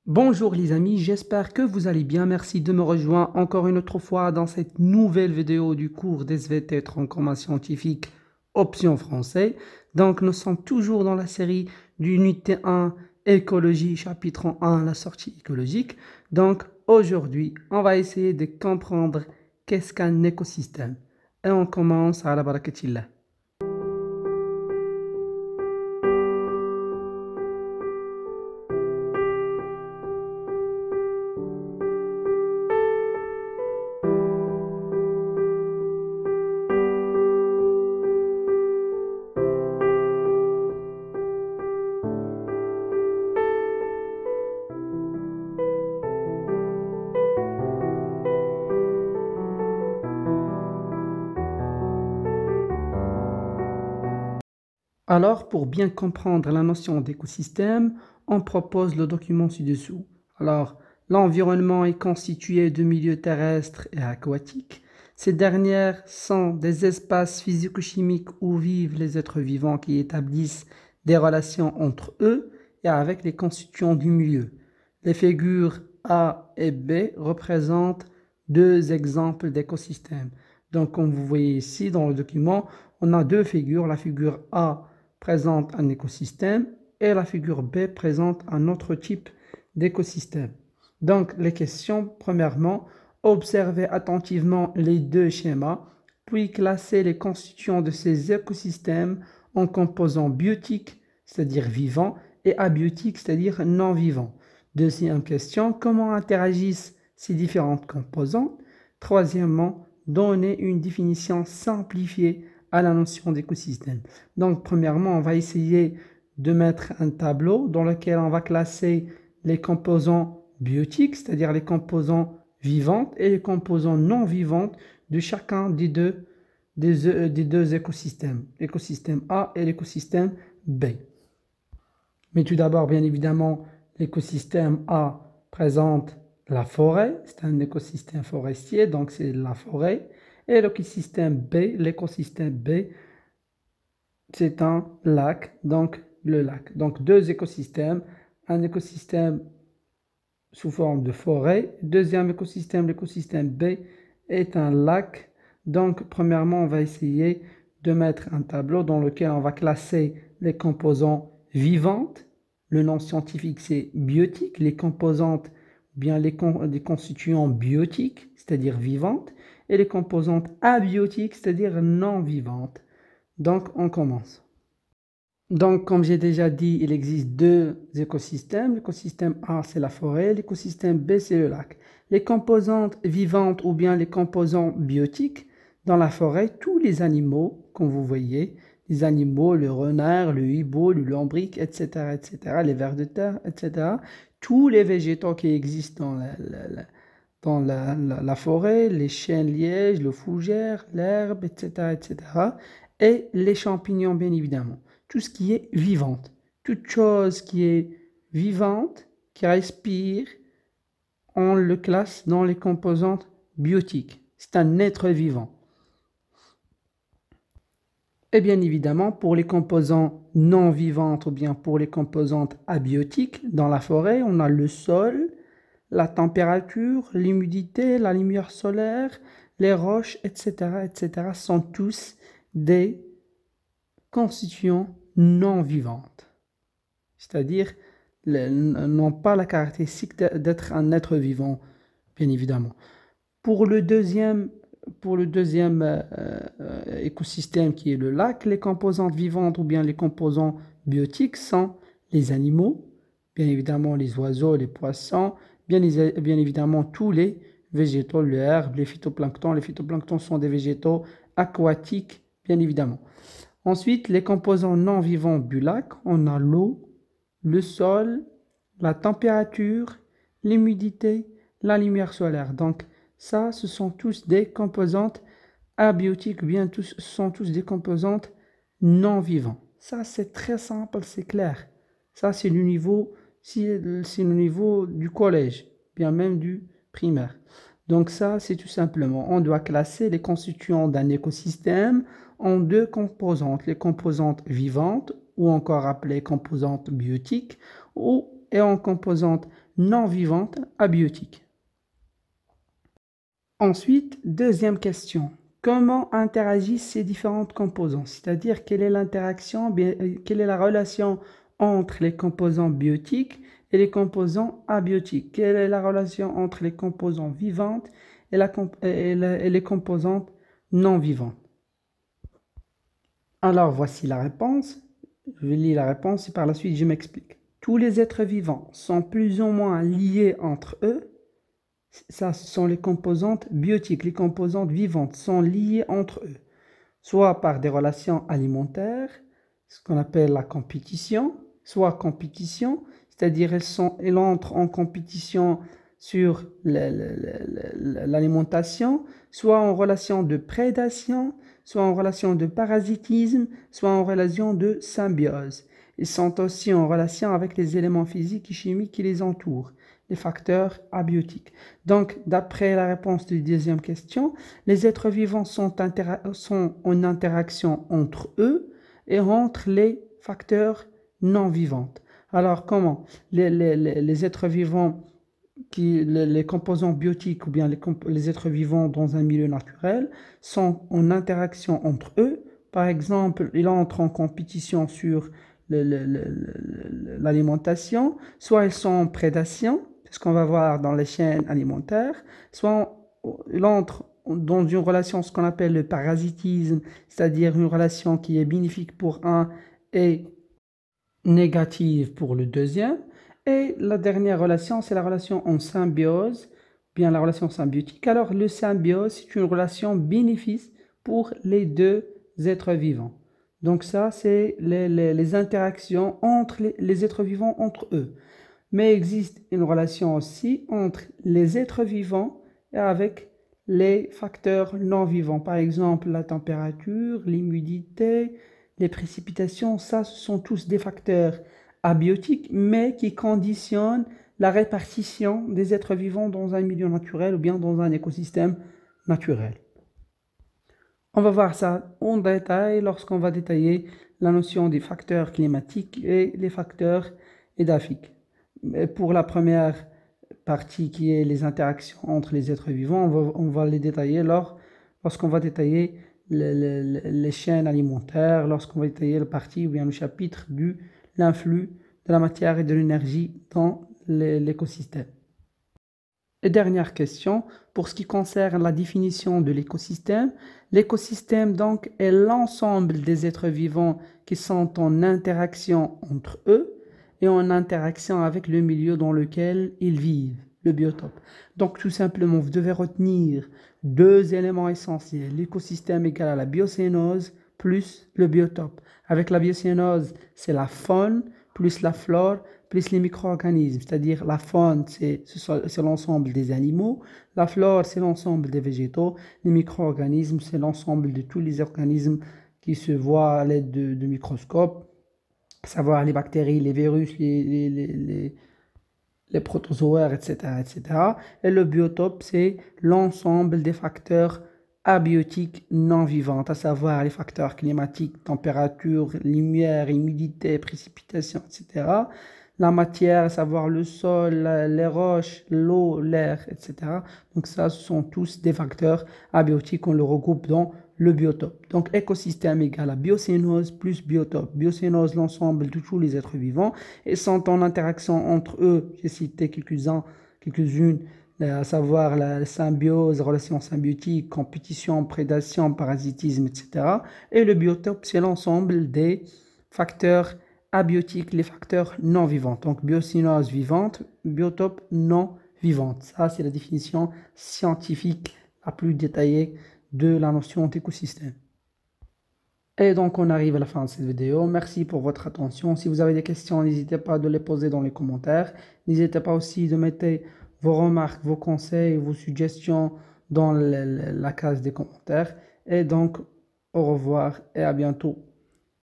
Bonjour les amis, j'espère que vous allez bien. Merci de me rejoindre encore une autre fois dans cette nouvelle vidéo du cours d'SVT Transformation Scientifique option français. Donc nous sommes toujours dans la série du unité 1 écologie chapitre 1 la sortie écologique. Donc aujourd'hui on va essayer de comprendre qu'est-ce qu'un écosystème. Et on commence à la barakatillah. Alors, pour bien comprendre la notion d'écosystème, on propose le document ci-dessous. Alors, l'environnement est constitué de milieux terrestres et aquatiques. Ces dernières sont des espaces physico-chimiques où vivent les êtres vivants qui établissent des relations entre eux et avec les constituants du milieu. Les figures A et B représentent deux exemples d'écosystèmes. Donc, comme vous voyez ici dans le document, on a deux figures. La figure A présente un écosystème et la figure B présente un autre type d'écosystème. Donc, les questions, premièrement, observez attentivement les deux schémas, puis classez les constituants de ces écosystèmes en composants biotiques, c'est-à-dire vivants, et abiotiques, c'est-à-dire non vivants. Deuxième question, comment interagissent ces différentes composantes? Troisièmement, donnez une définition simplifiée à la notion d'écosystème. Donc, premièrement, on va essayer de mettre un tableau dans lequel on va classer les composants biotiques, c'est-à-dire les composants vivantes et les composants non vivantes de chacun des deux écosystèmes, l'écosystème A et l'écosystème B. Mais tout d'abord, bien évidemment, l'écosystème A présente la forêt, c'est un écosystème forestier, donc c'est la forêt. Et l'écosystème B, c'est un lac, donc le lac. Donc deux écosystèmes, un écosystème sous forme de forêt, deuxième écosystème, l'écosystème B est un lac. Donc premièrement, on va essayer de mettre un tableau dans lequel on va classer les composants vivantes. Le nom scientifique c'est biotique, les composantes, bien les constituants biotiques, c'est-à-dire vivantes, et les composantes abiotiques, c'est-à-dire non vivantes. Donc, on commence. Donc, comme j'ai déjà dit, il existe deux écosystèmes. L'écosystème A, c'est la forêt. L'écosystème B, c'est le lac. Les composantes vivantes ou bien les composants biotiques, dans la forêt, tous les animaux, comme vous voyez, les animaux, le renard, le hibou, le lombric, etc., etc., les vers de terre, etc., tous les végétaux qui existent dans la forêt, les chênes-lièges, le fougère, l'herbe, etc., etc., et les champignons, bien évidemment. Tout ce qui est vivante. Toute chose qui est vivante, qui respire, on le classe dans les composantes biotiques. C'est un être vivant. Et bien évidemment, pour les composants non vivantes ou bien pour les composantes abiotiques, dans la forêt, on a le sol, la température, l'humidité, la lumière solaire, les roches, etc., etc., sont tous des constituants non vivantes. C'est-à-dire, n'ont pas la caractéristique d'être un être vivant, bien évidemment. Pour le deuxième écosystème qui est le lac, les composantes vivantes ou bien les composants biotiques sont les animaux, bien évidemment les oiseaux, les poissons, bien évidemment tous les végétaux, l'herbe, les phytoplanktons. Les phytoplanktons sont des végétaux aquatiques, bien évidemment. Ensuite, les composants non vivants du lac, on a l'eau, le sol, la température, l'humidité, la lumière solaire. Donc, ça, ce sont tous des composantes abiotiques, bien tous, ce sont tous des composantes non vivantes. Ça, c'est très simple, c'est clair. Ça, c'est le niveau, du collège, bien même du primaire. Donc ça, c'est tout simplement, on doit classer les constituants d'un écosystème en deux composantes, les composantes vivantes, ou encore appelées composantes biotiques, ou et en composantes non vivantes abiotiques. Ensuite, deuxième question. Comment interagissent ces différentes composantes? C'est-à-dire, quelle est l'interaction, quelle est la relation entre les composants biotiques et les composants abiotiques? Quelle est la relation entre les composants vivantes et les composantes non vivantes? Alors, voici la réponse. Je lis la réponse et par la suite, je m'explique. Tous les êtres vivants sont plus ou moins liés entre eux. Ça, ce sont les composantes biotiques. Les composantes vivantes sont liées entre eux, soit par des relations alimentaires, ce qu'on appelle la compétition, soit compétition, c'est-à-dire elles entrent en compétition sur l'alimentation, soit en relation de prédation, soit en relation de parasitisme, soit en relation de symbiose. Ils sont aussi en relation avec les éléments physiques et chimiques qui les entourent, les facteurs abiotiques. Donc, d'après la réponse de la deuxième question, les êtres vivants sont en interaction entre eux et entre les facteurs non vivants. Alors, comment les êtres vivants, les composants biotiques ou bien les êtres vivants dans un milieu naturel sont en interaction entre eux? Par exemple, ils entrent en compétition sur l'alimentation, soit ils sont en prédation, c'est ce qu'on va voir dans les chaînes alimentaires, soit ils entrent dans une relation, ce qu'on appelle le parasitisme, c'est-à-dire une relation qui est bénéfique pour un et négative pour le deuxième. Et la dernière relation, c'est la relation en symbiose, bien la relation symbiotique. Alors, le symbiose, c'est une relation bénéfice pour les deux êtres vivants. Donc ça, c'est les interactions entre les êtres vivants entre eux. Mais il existe une relation aussi entre les êtres vivants et avec les facteurs non vivants. Par exemple, la température, l'humidité, les précipitations, ça, ce sont tous des facteurs abiotiques, mais qui conditionnent la répartition des êtres vivants dans un milieu naturel ou bien dans un écosystème naturel. On va voir ça en détail lorsqu'on va détailler la notion des facteurs climatiques et les facteurs édaphiques. Pour la première partie qui est les interactions entre les êtres vivants, on va les détailler lorsqu'on va détailler les chaînes alimentaires, lorsqu'on va détailler la partie ou bien le chapitre de l'influx de la matière et de l'énergie dans l'écosystème. Et dernière question, pour ce qui concerne la définition de l'écosystème donc est l'ensemble des êtres vivants qui sont en interaction entre eux et en interaction avec le milieu dans lequel ils vivent, le biotope. Donc tout simplement, vous devez retenir deux éléments essentiels. L'écosystème égale à la biocénose plus le biotope. Avec la biocénose, c'est la faune plus la flore plus les micro-organismes, c'est-à-dire la faune, c'est l'ensemble des animaux, la flore, c'est l'ensemble des végétaux, les micro-organismes, c'est l'ensemble de tous les organismes qui se voient à l'aide de microscopes, à savoir les bactéries, les virus, les protozoaires, etc., etc. Et le biotope, c'est l'ensemble des facteurs abiotiques non vivants, à savoir les facteurs climatiques, température, lumière, humidité, précipitation, etc., la matière, à savoir le sol, les roches, l'eau, l'air, etc. Donc ça, ce sont tous des facteurs abiotiques, on le regroupe dans le biotope. Donc écosystème égale à biocénose plus biotope. Biocénose, l'ensemble de tous les êtres vivants, et sont en interaction entre eux, j'ai cité quelques-unes, à savoir la symbiose, relations symbiotiques, compétition, prédation, parasitisme, etc. Et le biotope, c'est l'ensemble des facteurs abiotiques, les facteurs non vivants. Donc biocénose vivante, biotope non vivante. Ça, c'est la définition scientifique la plus détaillée de la notion d'écosystème. Et donc on arrive à la fin de cette vidéo. Merci pour votre attention. Si vous avez des questions, n'hésitez pas de les poser dans les commentaires. N'hésitez pas aussi de mettre vos remarques, vos conseils, vos suggestions dans la case des commentaires. Et donc au revoir et à bientôt.